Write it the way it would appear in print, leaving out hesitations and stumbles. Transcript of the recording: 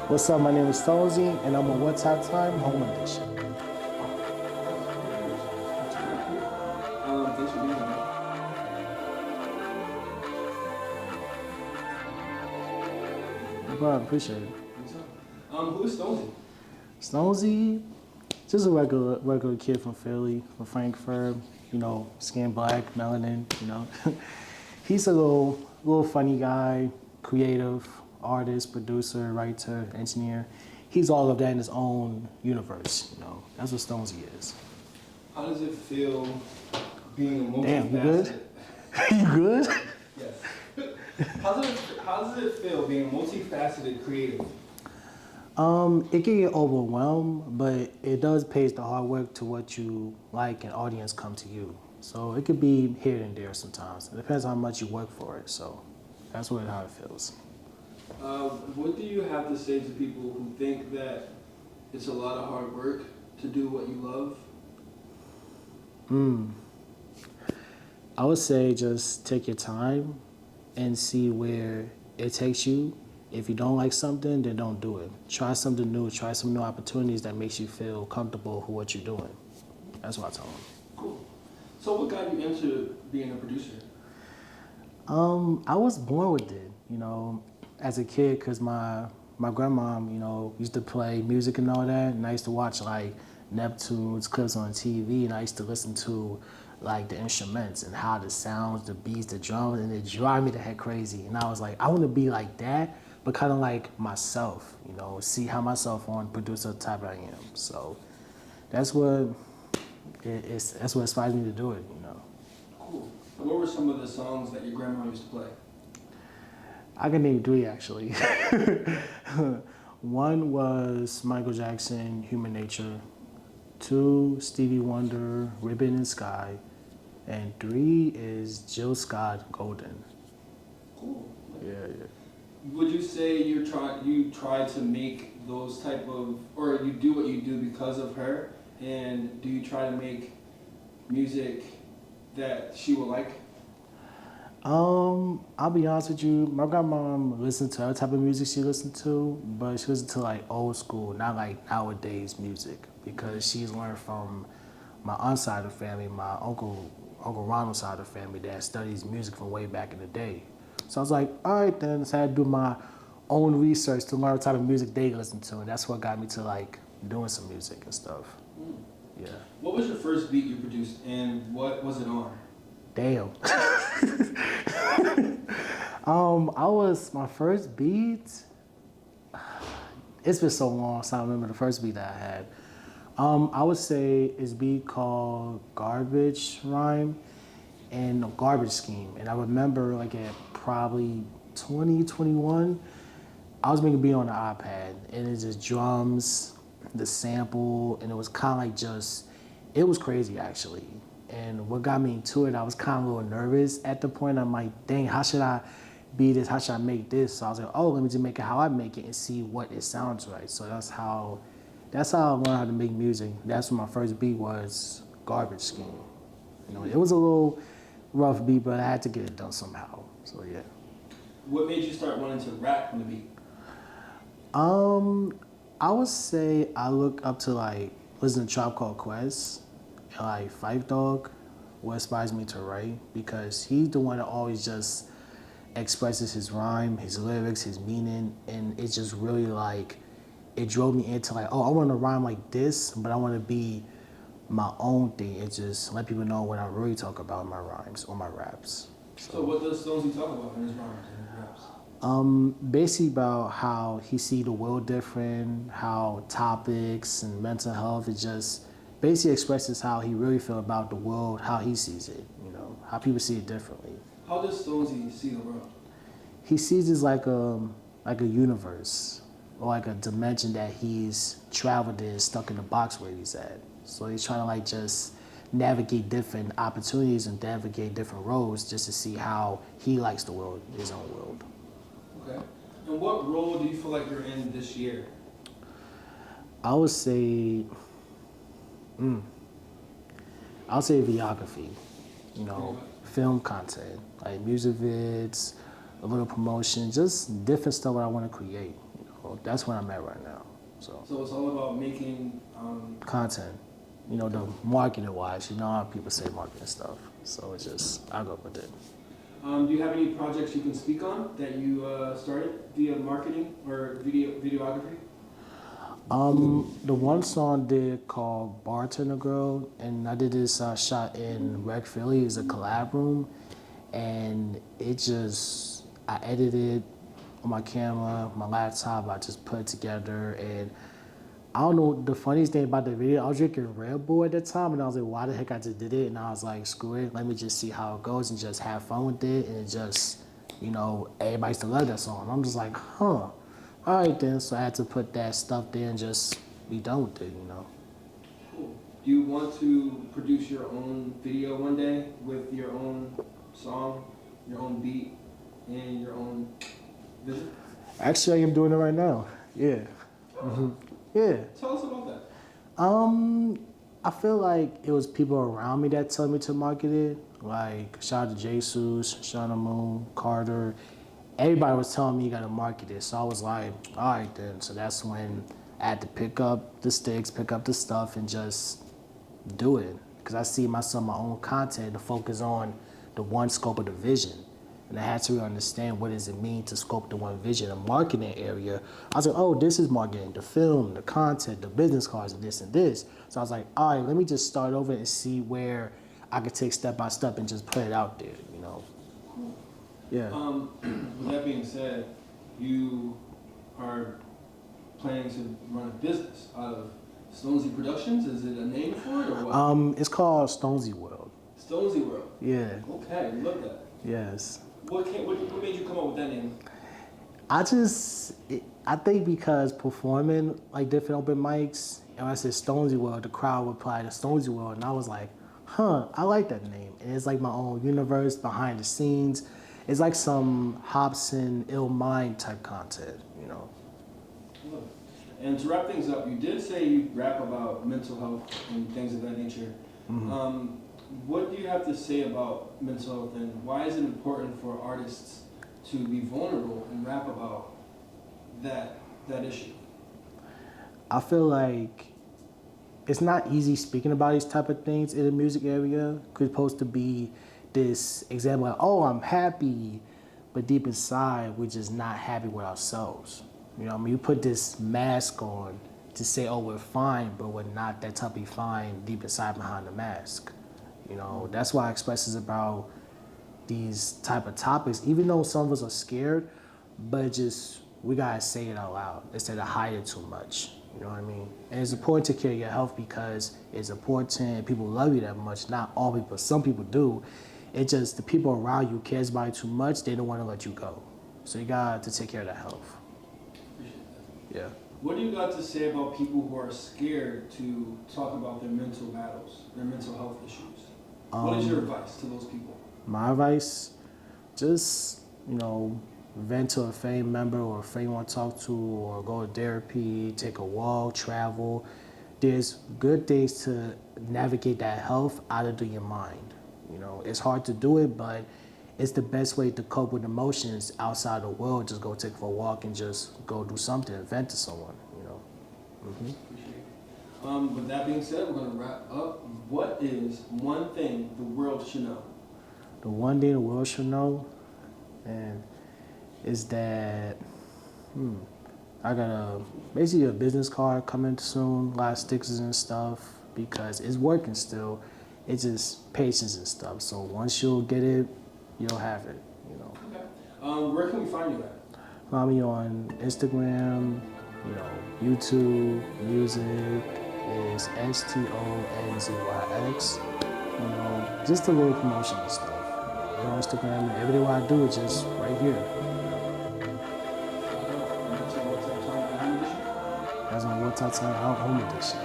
What's up? My name is Stonzy, and I'm on What's Hot Time Home Edition. Thanks for being here, man. No problem, appreciate it. Anytime. Who is Stonesy? Stonzy, just a regular kid from Philly, from Frankfurt. You know, skin black, melanin. You know, he's a little funny guy, creative, artist, producer, writer, engineer. He's all of that in his own universe. You know, that's what Stonzy is. How does it feel being a Damn, you good? multifaceted? You good? Yes. How does it feel being a multifaceted creative? It can get overwhelmed, but it does pays the hard work to what you like and audience come to you. So it could be here and there sometimes. It depends on how much you work for it. So that's how it feels. What do you have to say to people who think that it's a lot of hard work to do what you love? I would say just take your time and see where it takes you. If you don't like something, then don't do it. Try something new. Try some new opportunities that makes you feel comfortable with what you're doing. That's what I tell them. Cool. So what got you into being a producer? I was born with it, you know, as a kid, because my grandmom, you know, used to play music and all that, and I used to watch like Neptune's clips on TV, and I used to listen to like the instruments and how the sounds, the beats, the drums, and it drive me the heck crazy. And I was like, I want to be like that, but kind of like myself, you know, see how myself on producer type I am. So that's what that's what inspires me to do it, you know. Cool. What were some of the songs that your grandma used to play? I can name three actually. One was Michael Jackson, Human Nature. Two, Stevie Wonder, Ribbon in the Sky. And three is Jill Scott, Golden. Cool. Yeah. Would you say you try to make those type of, or you do what you do because of her? And do you try to make music that she will like? I'll be honest with you, my grandmom listened to other type of music she listened to, but she listened to like old school, not like nowadays music, because she's learned from my aunt's side of the family, my Uncle Ronald's side of the family that studies music from way back in the day. So I was like, all right then, so I had to do my own research to learn what type of music they listen to, and that's what got me to like doing some music and stuff. Yeah. What was your first beat you produced, and what was it on? Damn. My first beat, it's been so long since I remember the first beat that I had. I would say it's a beat called Garbage Rhyme and Garbage Scheme. And I remember like at probably 2021, I was making a beat on the iPad, and it's just drums, the sample, and it was kind of like it was crazy actually. And what got me into it, I was kind of a little nervous at the point. I'm like, dang, how should I be this? How should I make this? So I was like, oh, let me just make it how I make it and see what it sounds right. So that's how I learned how to make music. That's what my first beat was, Garbage Scheme. You know, it was a little rough beat, but I had to get it done somehow. So yeah. What made you start wanting to rap on the beat? I would say I look up to like listening to Tribe Called Quest and like Phife Dawg, what inspires me to write, because he's the one that always just expresses his rhyme, his lyrics, his meaning, and it's just really like, it drove me into like, oh, I want to rhyme like this, but I want to be my own thing. It just let people know what I really talk about in my rhymes or my raps. So what does Stonesy talk about in his rhymes and his raps? Basically about how he see the world different, how topics and mental health, it just basically expresses how he really feel about the world, how he sees it, you know, how people see it differently. How does Stonesy see the world? He sees it like a universe or like a dimension that he's traveled in, stuck in the box where he's at. So he's trying to like just navigate different opportunities and navigate different roads just to see how he likes the world, his own world. Okay. And what role do you feel like you're in this year? I would say, videography, you know, film content, like music vids, a little promotion, just different stuff that I want to create, you know. So that's where I'm at right now. So So it's all about making. content, the marketing wise, how people say marketing stuff. So it's just, I go with it. Do you have any projects you can speak on that you started via marketing or videography? The one song I did called Bartender Girl, and I did this shot in Rec Philly. It's a collab room, and I edited on my camera, my laptop. I just put it together, and I don't know, the funniest thing about the video, I was drinking Red Bull at the time, and I was like, why the heck I just did it? And I was like, screw it, let me just see how it goes and just have fun with it. And it just, everybody used to love that song. I'm just like, huh. All right then, so I had to put that stuff there and just be done with it. Cool. Do you want to produce your own video one day with your own song, your own beat, and your own vision? Actually, I am doing it right now. Yeah. Oh. Yeah. Tell us about that. I feel like it was people around me that told me to market it. Like, shout out to Jesus, Shauna Moon, Carter. Everybody was telling me you gotta market it. So I was like, all right then. So that's when I had to pick up the sticks, pick up the stuff, and just do it. Because I see myself, my own content, to focus on the one scope of the vision. And I had to really understand what does it mean to scope the one vision, the marketing area. I was like, oh, this is marketing, the film, the content, the business cards, and this and this. So I was like, all right, let me just start over and see where I could take step by step and just put it out there, Yeah. With that being said, you are planning to run a business out of Stonzyx Productions. Is it a name for it or what? It's called Stonzyxworld. Stonzyxworld. Yeah. Okay, we love that. Yes. What made you come up with that name? I think because performing like different open mics, and when I said Stonzyxworld, the crowd would reply to Stonzyxworld, and I was like, huh, I like that name. And it's like my own universe behind the scenes. It's like some Hobson, Ill Mind type content, Love it. And to wrap things up, you did say you rap about mental health and things of that nature. Mm-hmm. What do you have to say about mental health, and why is it important for artists to be vulnerable and rap about that issue? I feel like it's not easy speaking about these type of things in the music area. It's supposed to be this example like, oh, I'm happy, but deep inside, we're just not happy with ourselves. You put this mask on to say, oh, we're fine, but we're not that type of fine deep inside behind the mask. That's why I express is about these type of topics, even though some of us are scared, but we gotta say it out loud instead of hide it too much. You know what I mean? And it's important to care your health because it's important. People love you that much. Not all people, some people do. It's just the people around you cares about you too much. They don't want to let you go. So you got to take care of that health. Appreciate that. Yeah. What do you got to say about people who are scared to talk about their mental battles, their mental health issues? What is your advice to those people? My advice, just, vent to a family member or a friend you want to talk to, or go to therapy, take a walk, travel. There's good things to navigate that health out of your mind. It's hard to do it, but it's the best way to cope with emotions outside the world. Just go take for a walk and just go do something, vent to someone, Mm-hmm. Appreciate it. With that being said, we're going to wrap up. What is one thing the world should know? The one thing the world should know, and is that I got basically a business card coming soon, a lot of stickers and stuff, because it's working still. It's just patience and stuff. So once you'll get it, you'll have it, Okay. Where can we find you at? Find me on Instagram, YouTube, music is STONZYX. Just a little promotion and stuff. On Instagram, and everything what I do is just right here. That's on What Time Home Edition.